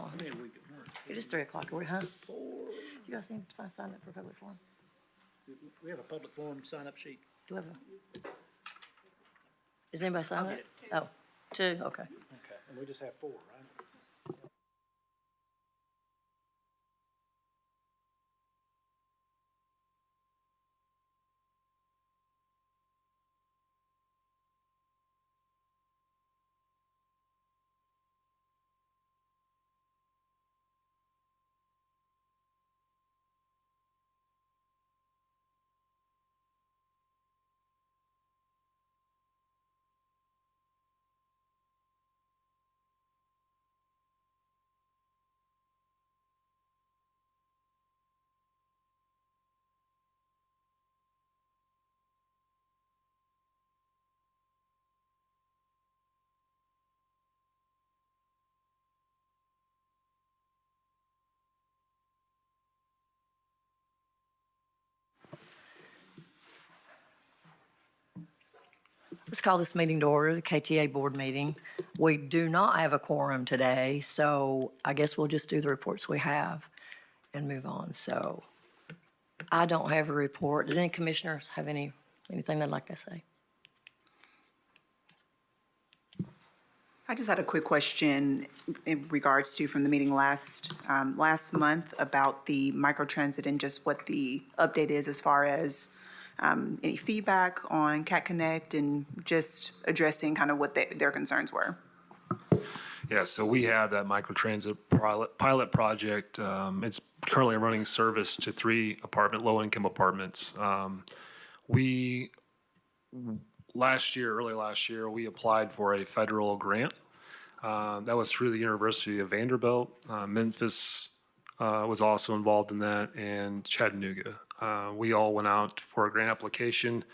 on. Yeah, we could work. It is 3 o'clock, are we, huh? 4. You guys need to sign up for public forum? We have a public forum sign-up sheet. Do we have a? Is anybody signing I'll up? get Oh, 2, okay. Okay, and we just have 4, right? Let's call this meeting to order, the KTA board meeting. We do not have a quorum today, so I guess we'll just do the reports we have and move on. So I don't have a report. Does any commissioners have anything they'd like to say? I just had a quick question in regards to from the meeting last month about the microtransit and just what the update is as far as any feedback on Cat Connect and just addressing kind of what their concerns were. Yeah, so we have that microtransit pilot project. It's currently running service to 3 low-income apartments. Early last year, we applied for a federal grant. That was through the University of Vanderbilt. Memphis was also involved in that, and Chattanooga. We all went out for a grant application.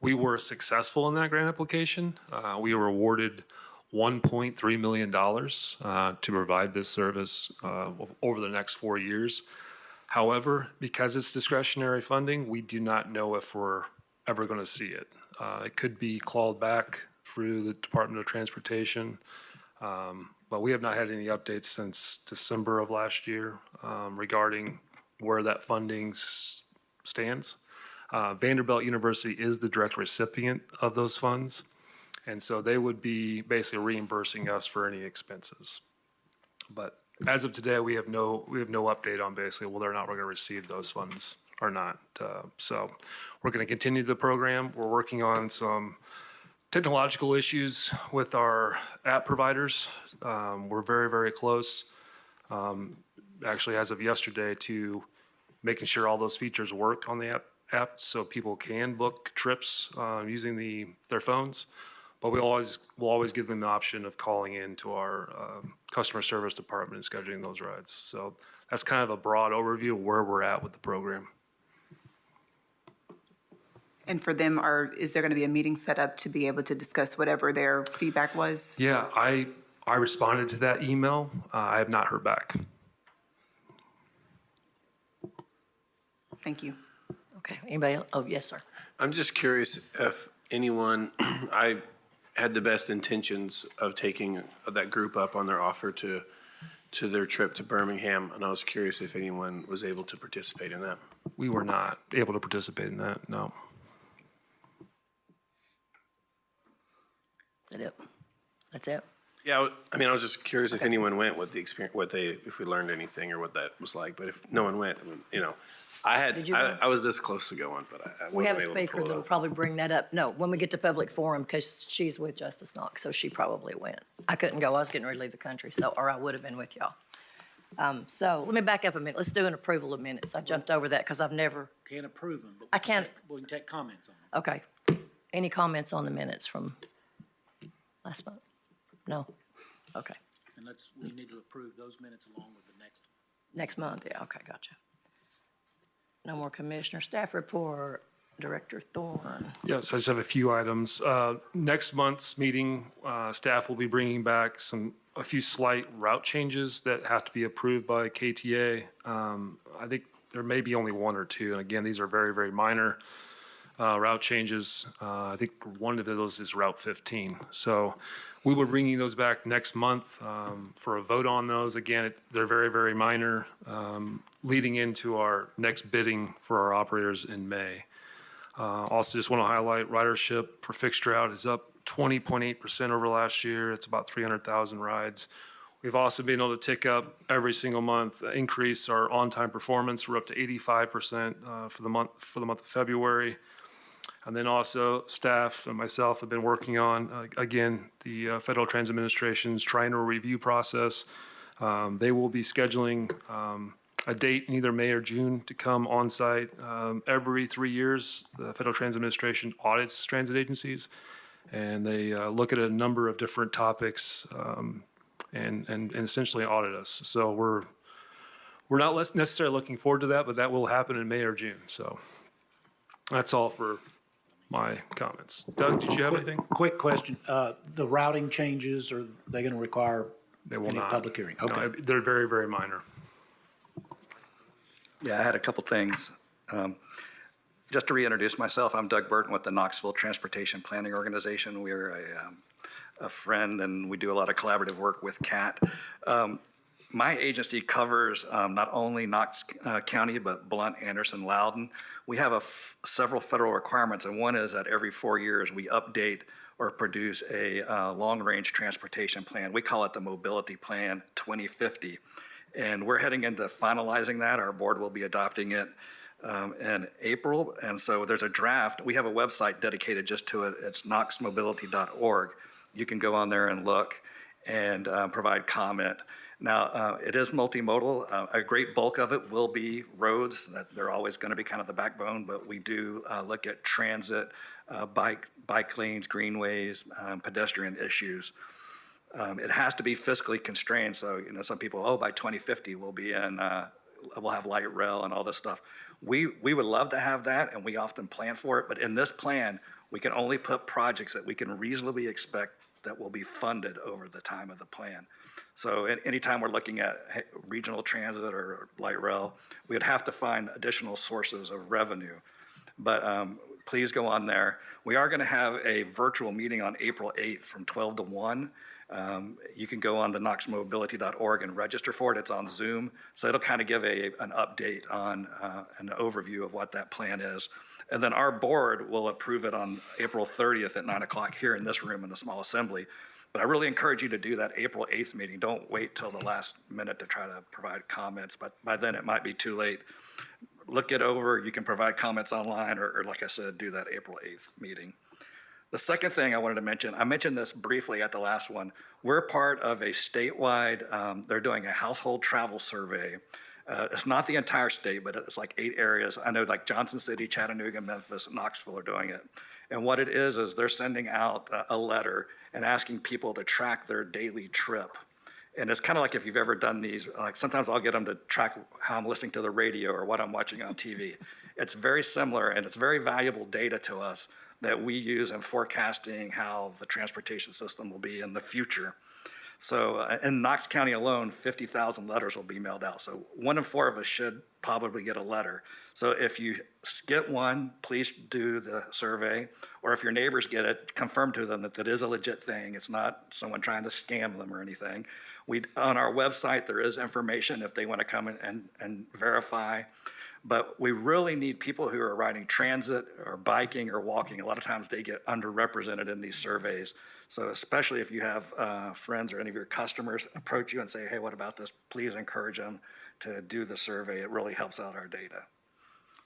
We were successful in that grant application. We were awarded $1.3 million to provide this service over the next 4 years. However, because it's discretionary funding, we do not know if we're ever going to see it. It could be clawed back through the Department of Transportation, but we have not had any updates since December of last year regarding where that funding stands. Vanderbilt University is the direct recipient of those funds, and so they would be basically reimbursing us for any expenses. But as of today, we have no update on basically whether or not we're going to receive those funds or not. So we're going to continue the program. We're working on some technological issues with our app providers. We're very, very close, actually as of yesterday, to making sure all those features work on the app so people can book trips using their phones. But we'll always give them the option of calling in to our customer service department and scheduling those rides. So that's kind of a broad overview of where we're at with the program. And for them, is there going to be a meeting set up to be able to discuss whatever their feedback was? Yeah, I responded to that email. I have not heard back. Thank you. Okay, anybody else? Oh, yes, sir. I'm just curious if anyone, I had the best intentions of taking that group up on their offer to their trip to Birmingham, and I was curious if anyone was able to participate in that. We were not able to participate in that, no. Is that it? That's it? Yeah, I mean, I was just curious if anyone went, what the experience, if we learned anything or what that was like. But if no one went, I mean, I was this close to going, but I We have wasn't a able to speaker pull that it will up. probably bring that up. No, when we get to public forum, because she's with Justice Knox, so she probably went. I couldn't go. I was getting ready to leave the country, or I would have been with y'all. So let me back up a minute. Let's do an approval of minutes. I jumped over that because I've never, Can't approve them, but I can't- we can take comments on them. okay. Any comments on the minutes from last month? No? Okay. And we need to approve those minutes along with the next. Next month, yeah, okay, gotcha. No more commissioner staff report. Director Thorne. Yes, I just have a few items. Next month's meeting, staff will be bringing back a few slight route changes that have to be approved by KTA. I think there may be only 1 or 2, and again, these are very, very minor. route changes. I think one of those is Route 15. So we will be bringing those back next month for a vote on those. Again, they're very, very minor, leading into our next bidding for our operators in May. Also, just want to highlight ridership for fixed route is up 20.8% over last year. It's about 300,000 rides. We've also been able to tick up every single month, increase our on-time performance. We're up to 85% for the month of February. And then also staff and myself have been working on, again, the Federal Transit Administration's triennial review process. They will be scheduling a date in either May or June to come on site. Every 3 years, the Federal Transit Administration audits transit agencies, and they look at a number of different topics and essentially audit us. So we're not necessarily looking forward to that, but that will happen in May or June. So that's all for my comments. Doug, did you have anything? Quick question, the routing changes, are they gonna require They will any not. public hearing? No, Okay. they're very, very minor. Yeah, I had a couple things. Just to reintroduce myself, I'm Doug Burton with the Knoxville Transportation Planning Organization. We're a friend, and we do a lot of collaborative work with CAT. My agency covers not only Knox County, but Blount, Anderson, Loudoun. We have several federal requirements, and one is that every 4 years we update or produce a long-range transportation plan. We call it the Mobility Plan 2050. And we're heading into finalizing that. Our board will be adopting it in April. And so there's a draft. We have a website dedicated just to it. It's knoxmobility.org. You can go on there and look and provide comment. Now, it is multimodal. A great bulk of it will be roads. That they're always going to be kind of the backbone, but we do look at transit, bike lanes, greenways, pedestrian issues. It has to be fiscally constrained. So, some people, by 2050 we'll be in, we'll have light rail and all this stuff. We would love to have that, and we often plan for it. But in this plan, we can only put projects that we can reasonably expect that will be funded over the time of the plan. So anytime we're looking at regional transit or light rail, we would have to find additional sources of revenue. But please go on there. We are going to have a virtual meeting on April 8th from 12 to 1. You can go on to knoxmobility.org and register for it. It's on Zoom. So it'll kind of give an update on an overview of what that plan is. And then our board will approve it on April 30th at 9 o'clock here in this room in the small assembly. But I really encourage you to do that April 8th meeting. Don't wait till the last minute to try to provide comments, but by then it might be too late. Look it over. You can provide comments online or like I said, do that April 8th meeting. The second thing I wanted to mention, I mentioned this briefly at the last one. We're part of a statewide, they're doing a household travel survey. It's not the entire state, but it's like 8 areas. I know like Johnson City, Chattanooga, Memphis, Knoxville are doing it. And what it is they're sending out a letter and asking people to track their daily trip. And it's kind of like if you've ever done these, like sometimes I'll get them to track how I'm listening to the radio or what I'm watching on TV. It's very similar, and it's very valuable data to us that we use in forecasting how the transportation system will be in the future. So in Knox County alone, 50,000 letters will be mailed out. So 1 in 4 of us should probably get a letter. So if you get one, please do the survey. Or if your neighbors get it, confirm to them that that is a legit thing. It's not someone trying to scam them or anything. On our website, there is information if they want to come and verify. But we really need people who are riding transit or biking or walking. A lot of times they get underrepresented in these surveys. So especially if you have friends or any of your customers approach you and say, hey, what about this? Please encourage them to do the survey. It really helps out our data.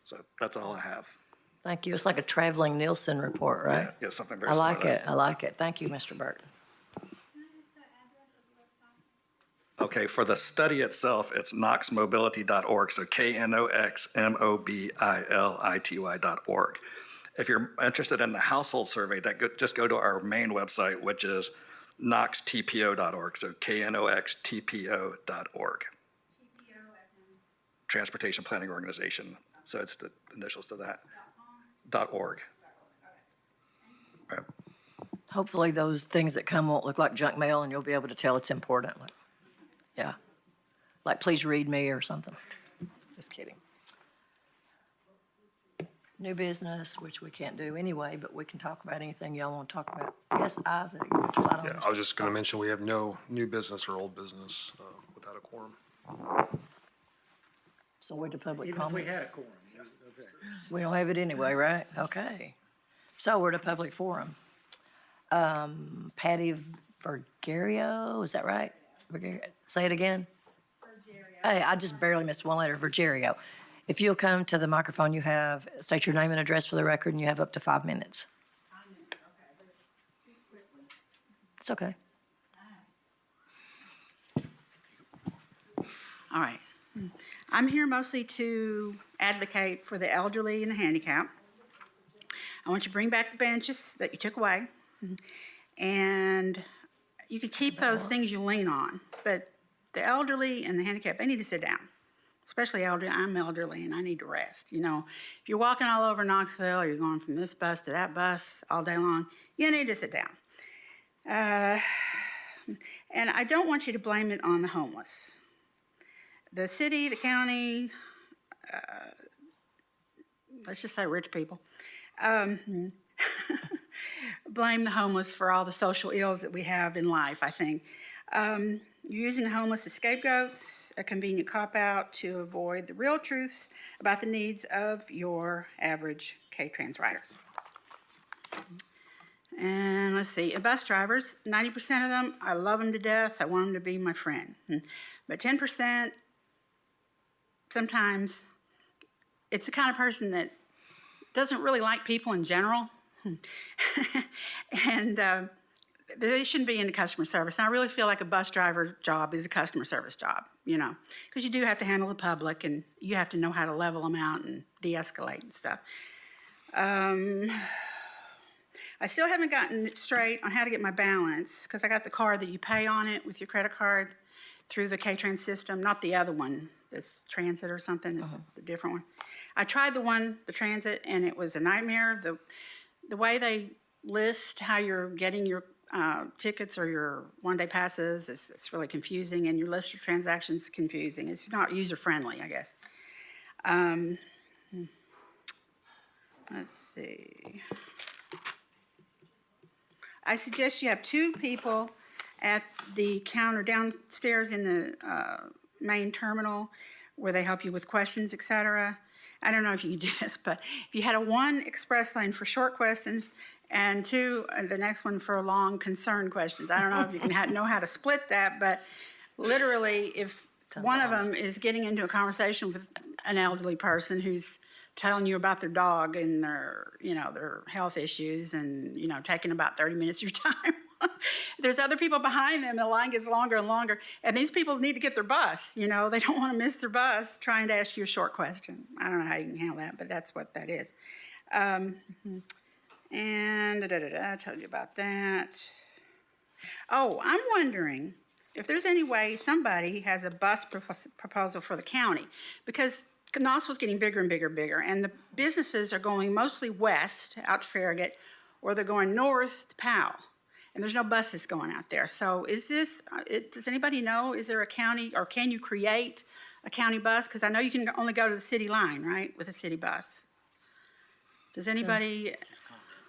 So that's all I have. Thank you. It's like a traveling Nielsen report, right? Yeah, something very I similar. like it. I like it. Thank you, Mr. Burton. Okay, for the study itself, it's knoxmobility.org, so knoxmobility.org. If you're interested in the household survey, just go to our main website, which is knoxtpo.org, so knoxtpo.org. Transportation Planning Organization, so it's the initials to that, .org. Right. Hopefully those things that come won't look like junk mail and you'll be able to tell it's important. Yeah. Like, please read me or something. Just kidding. New business, which we can't do anyway, but we can talk about anything y'all want to talk about. Yes, Isaac, would you like to- Yeah, I was just going to mention, we have no new business or old business without a quorum. So we're to public Even if we comment. had a quorum, okay. We don't have it anyway, right? Okay. So we're to public forum. Patty Vergerio, is that right? Say it again? Hey, I just barely missed one letter, Vergerio. If you'll come to the microphone, you have, state your name and address for the record, and you have up to 5 minutes. It's okay. All right. I'm here mostly to advocate for the elderly and the handicapped. I want you to bring back the benches that you took away. And you could keep those things you lean on, but the elderly and the handicapped, they need to sit down. Especially elderly. I'm elderly and I need to rest. You know, if you're walking all over Knoxville or you're going from this bus to that bus all day long, you need to sit down. And I don't want you to blame it on the homeless. The city, the county, let's just say rich people, blame the homeless for all the social ills that we have in life, I think. You're using the homeless as scapegoats, a convenient cop-out to avoid the real truths about the needs of your average K-Trans riders. And let's see, bus drivers, 90% of them, I love them to death. I want them to be my friend. But 10%, sometimes it's the kind of person that doesn't really like people in general. And they shouldn't be into customer service. And I really feel like a bus driver job is a customer service job, you know, because you do have to handle the public and you have to know how to level them out and de-escalate and stuff. I still haven't gotten it straight on how to get my balance because I got the card that you pay on it with your credit card through the K-Trans system, not the other one that's Transit or something. It's the different one. I tried the Transit, and it was a nightmare. The way they list how you're getting your tickets or your one-day passes, it's really confusing, and your list of transactions is confusing. It's not user-friendly, I guess. Let's see. I suggest you have 2 people at the counter downstairs in the main terminal where they help you with questions, et cetera. I don't know if you can do this, but if you had a 1 express lane for short questions and 2, the next one for long concern questions. I don't know if you can know how to split that, but literally if one of them is getting into a conversation with an elderly person who's telling you about their dog and their health issues and, taking about 30 minutes of your time. There's other people behind them, the line gets longer and longer, and these people need to get their bus, they don't want to miss their bus trying to ask you a short question. I don't know how you can handle that, but that's what that is. And I told you about that. Oh, I'm wondering if there's any way somebody has a bus proposal for the county, because Knoxville's getting bigger and bigger and bigger, and the businesses are going mostly west out to Farragut, or they're going north to Powell, and there's no buses going out there. So is this, does anybody know, is there a county, or can you create a county bus? Because I know you can only go to the city line, right, with a city bus. Does anybody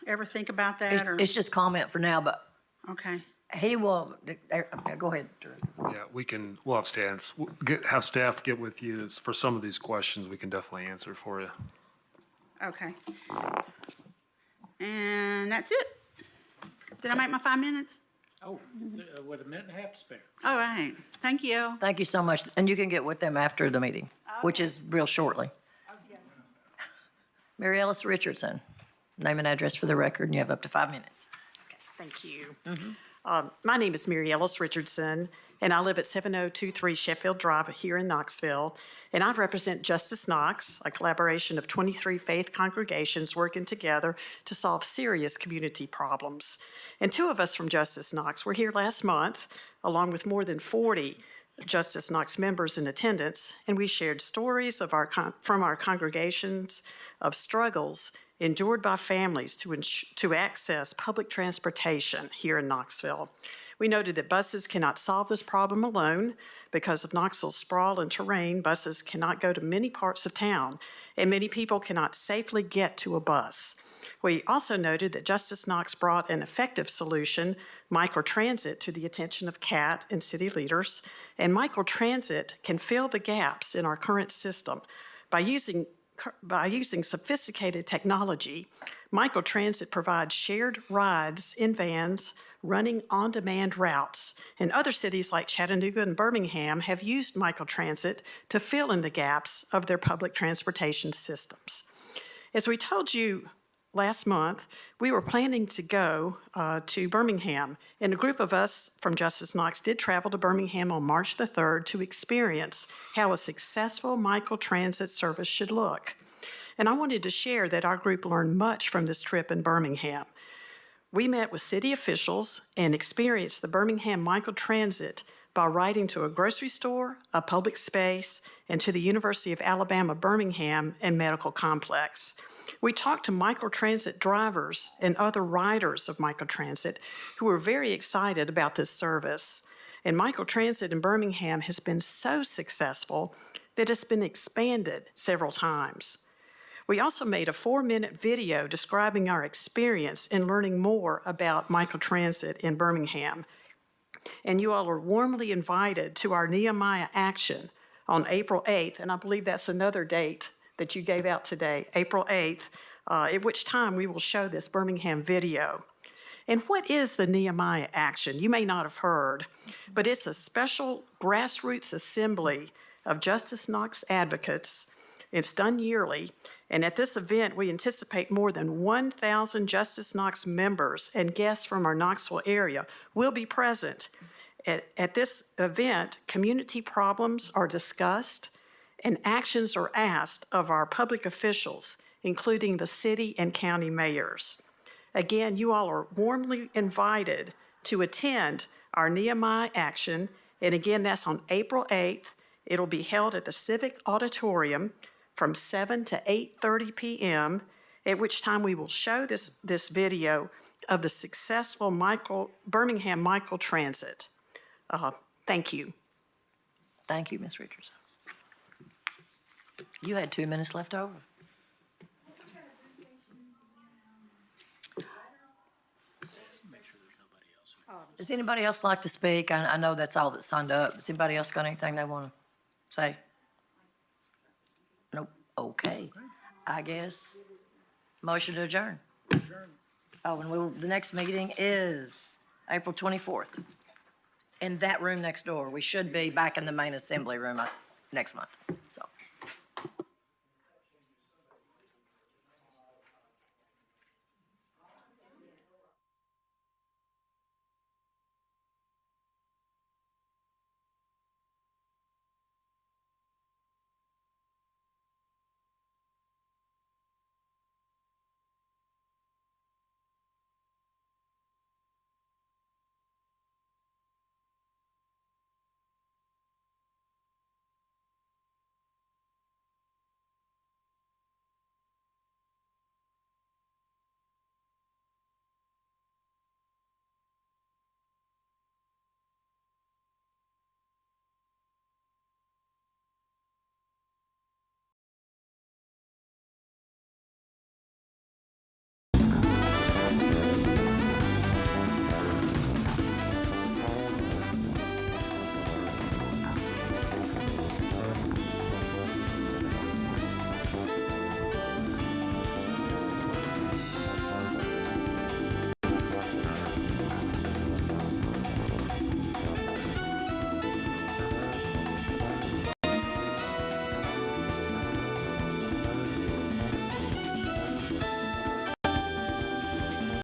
ever think about that? Or It's just comment for now, but okay. he will, go ahead, Drew. Yeah, we'll have staff get with you for some of these questions. We can definitely answer for you. Okay. And that's it. Did I make my 5 minutes? Oh, with a minute and a half to spare. All right. Thank you. Thank you so much, and you can get with them after the meeting, which is real shortly. Mary Ellis Richardson, name and address for the record, and you have up to 5 minutes. Thank you. My name is Mary Ellis Richardson, and I live at 7023 Sheffield Drive here in Knoxville. And I represent Justice Knox, a collaboration of 23 faith congregations working together to solve serious community problems. And 2 of us from Justice Knox were here last month, along with more than 40 Justice Knox members in attendance, and we shared stories from our congregations of struggles endured by families to access public transportation here in Knoxville. We noted that buses cannot solve this problem alone. Because of Knoxville's sprawl and terrain, buses cannot go to many parts of town, and many people cannot safely get to a bus. We also noted that Justice Knox brought an effective solution, microtransit, to the attention of CAT and city leaders, and microtransit can fill the gaps in our current system. By using sophisticated technology, microtransit provides shared rides in vans running on-demand routes, and other cities like Chattanooga and Birmingham have used microtransit to fill in the gaps of their public transportation systems. As we told you last month, we were planning to go to Birmingham, and a group of us from Justice Knox did travel to Birmingham on March the 3rd to experience how a successful microtransit service should look. And I wanted to share that our group learned much from this trip in Birmingham. We met with city officials and experienced the Birmingham microtransit by riding to a grocery store, a public space, and to the University of Alabama, Birmingham, and medical complex. We talked to microtransit drivers and other riders of microtransit who were very excited about this service. And microtransit in Birmingham has been so successful that it's been expanded several times. We also made a 4-minute video describing our experience in learning more about microtransit in Birmingham. And you all are warmly invited to our Nehemiah Action on April 8th, and I believe that's another date that you gave out today, April 8th, at which time we will show this Birmingham video. And what is the Nehemiah Action? You may not have heard, but it's a special grassroots assembly of Justice Knox advocates. It's done yearly, and at this event, we anticipate more than 1,000 Justice Knox members and guests from our Knoxville area will be present. At this event, community problems are discussed and actions are asked of our public officials, including the city and county mayors. Again, you all are warmly invited to attend our Nehemiah Action, and again, that's on April 8th. It'll be held at the Civic Auditorium from 7 to 8:30 p.m., at which time we will show this video of the successful Birmingham microtransit. Thank you. Thank you, Ms. Richardson. You had 2 minutes left over. Does anybody else like to speak? I know that's all that signed up. Has anybody else got anything they want to say? Nope. Okay. I guess. Motion to adjourn. Oh, and the next meeting is April 24th. In that room next door. We should be back in the main assembly room next month, so.